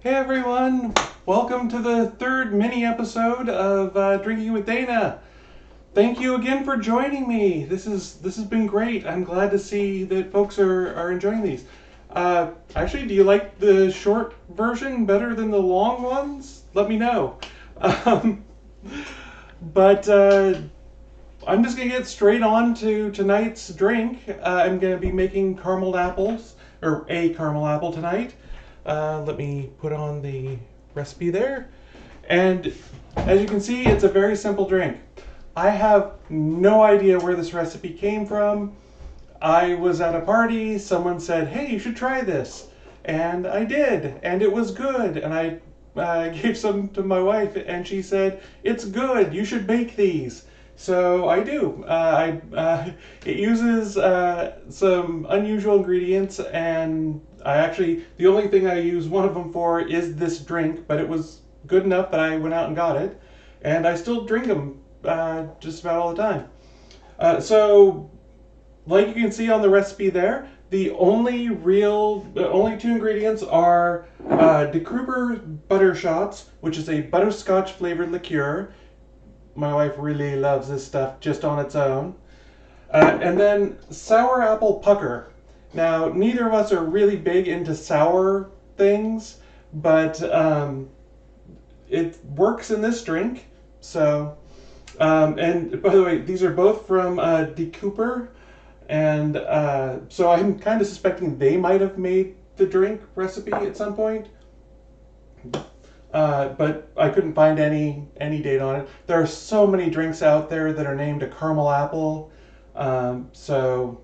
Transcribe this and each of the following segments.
Hey everyone, welcome to the third mini episode of Drinking with Dana. Thank you again for joining me. This has been great. I'm glad to see that folks are enjoying these. Actually, do you like the short version better than the long ones? Let me know. Um, but I'm just gonna get straight on to tonight's drink. I'm gonna be making caramel apples, or a caramel apple tonight. Let me put on the recipe there. And as you can see, it's a very simple drink. I have no idea where this recipe came from. I was at a party, someone said, hey, you should try this. And I did, and it was good. And I gave some to my wife, and she said, it's good, you should bake these. So I do. It uses some unusual ingredients, and the only thing I use one of them for is this drink, but it was good enough that I went out and got it. And I still drink them just about all the time. So like you can see on the recipe there, the only two ingredients are De Kruger butter shots, which is a butterscotch flavored liqueur. My wife really loves this stuff just on its own. And then sour apple pucker. Now, neither of us are really big into sour things, but it works in this drink. So, and by the way, these are both from De Cooper. And so I'm kind of suspecting they might have made the drink recipe at some point. But I couldn't find any data on it. There are so many drinks out there that are named a caramel apple. So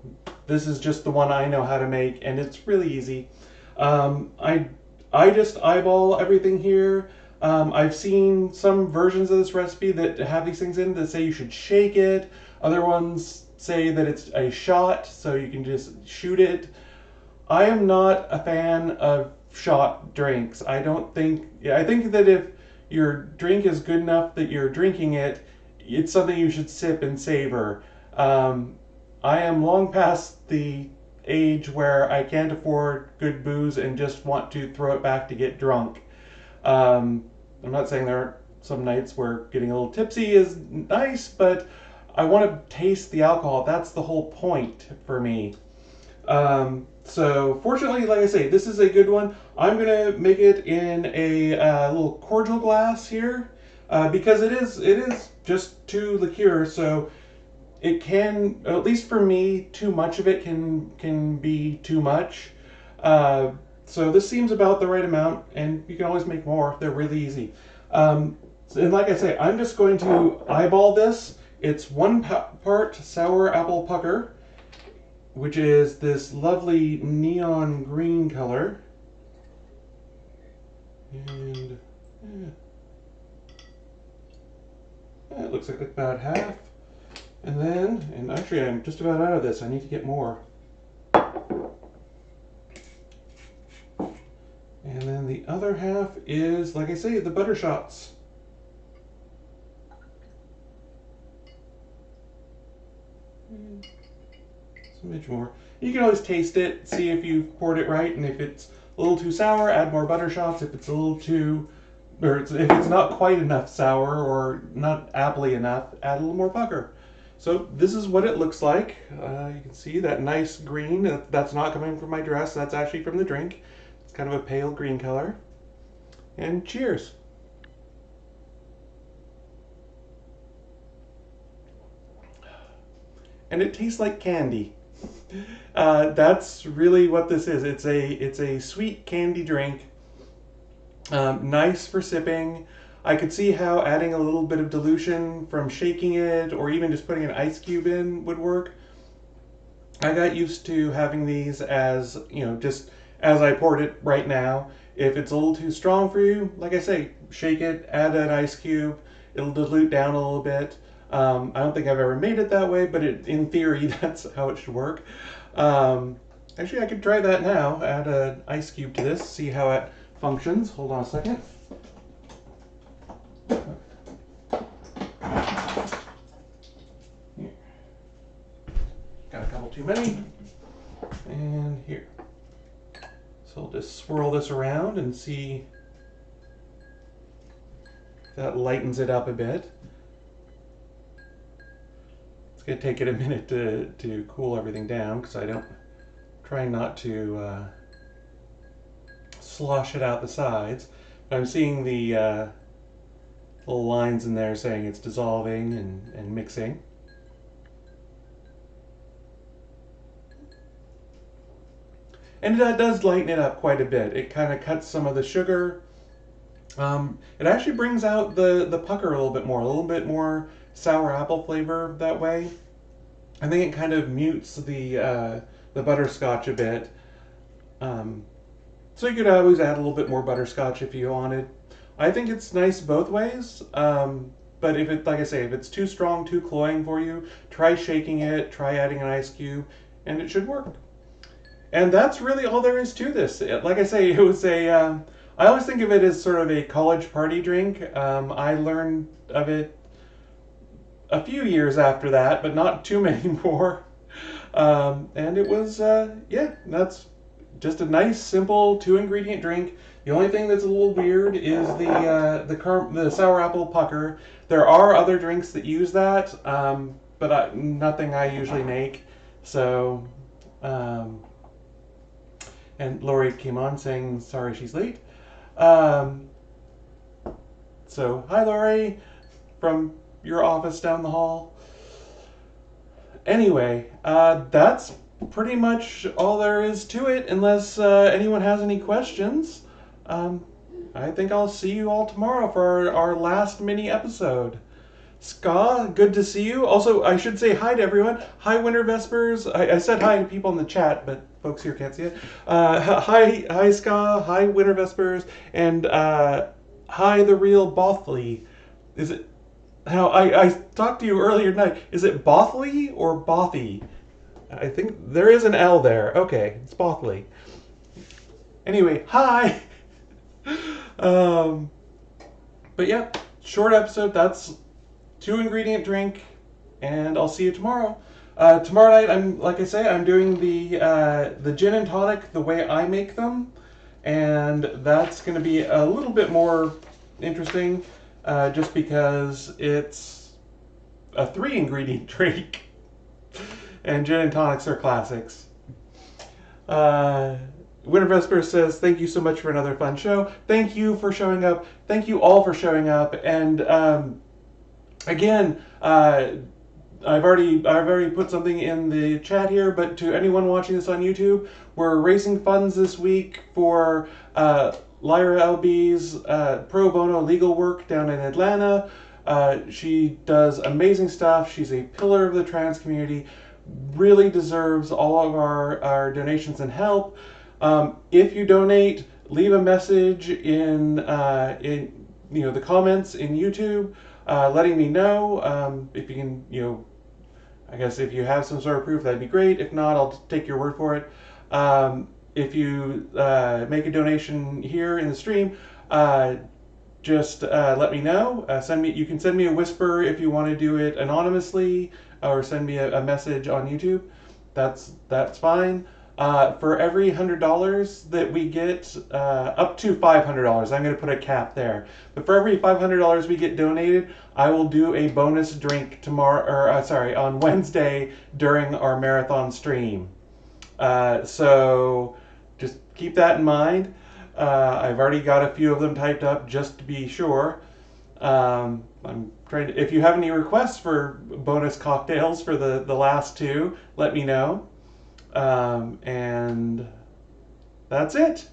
this is just the one I know how to make, and it's really easy. I just eyeball everything here. I've seen some versions of this recipe that have these things in that say you should shake it. Other ones say that it's a shot, so you can just shoot it. I am not a fan of shot drinks. I think that if your drink is good enough that you're drinking it, it's something you should sip and savor. I am long past the age where I can't afford good booze and just want to throw it back to get drunk. I'm not saying there aren't some nights where getting a little tipsy is nice, but I want to taste the alcohol. That's the whole point for me. So fortunately, like I say, this is a good one. I'm gonna make it in a little cordial glass here because it is just two liqueur, so it can, at least for me, too much of it can be too much. So this seems about the right amount, and you can always make more. They're really easy. And like I say, I'm just going to eyeball this. It's one part sour apple pucker, which is this lovely neon green color. And it looks like about half. And actually I'm just about out of this. I need to get more. And then the other half is, like I say, the butter shots. Smidge more. You can always taste it, see if you've poured it right, and if it's a little too sour, add more butter shots. If it's a little too, if it's not quite enough sour or not appley enough, add a little more pucker. So this is what it looks like. You can see that nice green. That's not coming from my dress. That's actually from the drink. It's kind of a pale green color. And cheers. And it tastes like candy. That's really what this is. It's a sweet candy drink. Nice for sipping. I could see how adding a little bit of dilution from shaking it or even just putting an ice cube in would work. I got used to having these as, just as I poured it right now. If it's a little too strong for you, like I say, shake it, add an ice cube. It'll dilute down a little bit. I don't think I've ever made it that way, but in theory, that's how it should work. Actually, I could try that now. Add an ice cube to this, see how it functions. Hold on a second. Here. Got a couple too many. And here. So I'll just swirl this around and see That lightens it up a bit. It's going to take it a minute to cool everything down because I don't try not to slosh it out the sides. But I'm seeing the little lines in there saying it's dissolving and mixing. And it does lighten it up quite a bit. It kind of cuts some of the sugar. It actually brings out the pucker a little bit more sour apple flavor that way. I think it kind of mutes the butterscotch a bit. So you could always add a little bit more butterscotch if you wanted. I think it's nice both ways. But if it, like I say, if it's too strong, too cloying for you, try shaking it, try adding an ice cube, and it should work. And that's really all there is to this. Like I say, it was I always think of it as sort of a college party drink. I learned of it a few years after that, but not too many more. And it was, yeah, that's just a nice, simple 2-ingredient drink. The only thing that's a little weird is the sour apple pucker. There are other drinks that use that, but nothing I usually make. So, and Lori came on saying sorry she's late. So hi Lori from your office down the hall. Anyway, that's pretty much all there is to it, unless anyone has any questions. I think I'll see you all tomorrow for our last mini episode. Ska, good to see you. Also, I should say hi to everyone. Hi, Winter Vespers. I said hi to people in the chat, but folks here can't see it. Hi, Ska. Hi, Winter Vespers. And hi, the real Bothley. Is it... Now, I talked to you earlier tonight. Is it Bothley or Bothy? I think there is an L there. Okay, it's Bothley. Anyway, hi! But yeah, short episode. That's 2-ingredient drink, and I'll see you tomorrow. Tomorrow night, I'm doing the gin and tonic the way I make them, and that's going to be a little bit more interesting, just because it's a 3-ingredient drink, and gin and tonics are classics. Winter Vesper says, thank you so much for another fun show. Thank you for showing up. Thank you all for showing up. And again, I've already put something in the chat here, but to anyone watching this on YouTube, we're raising funds this week for Lyra LB's pro bono legal work down in Atlanta. She does amazing stuff. She's a pillar of the trans community. Really deserves all of our donations and help. If you donate, leave a message in the comments in YouTube, letting me know. If you can, I guess if you have some sort of proof, that'd be great. If not, I'll take your word for it. If you make a donation here in the stream, just let me know. You can send me a whisper if you want to do it anonymously, or send me a message on YouTube. That's fine. For every $100 that we get, up to $500, I'm going to put a cap there. But for every $500 we get donated, I will do a bonus drink on Wednesday during our marathon stream. So just keep that in mind. I've already got a few of them typed up just to be sure. I'm trying to. If you have any requests for bonus cocktails for the last two, let me know. And that's it.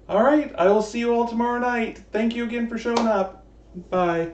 All right, I will see you all tomorrow night. Thank you again for showing up. Bye.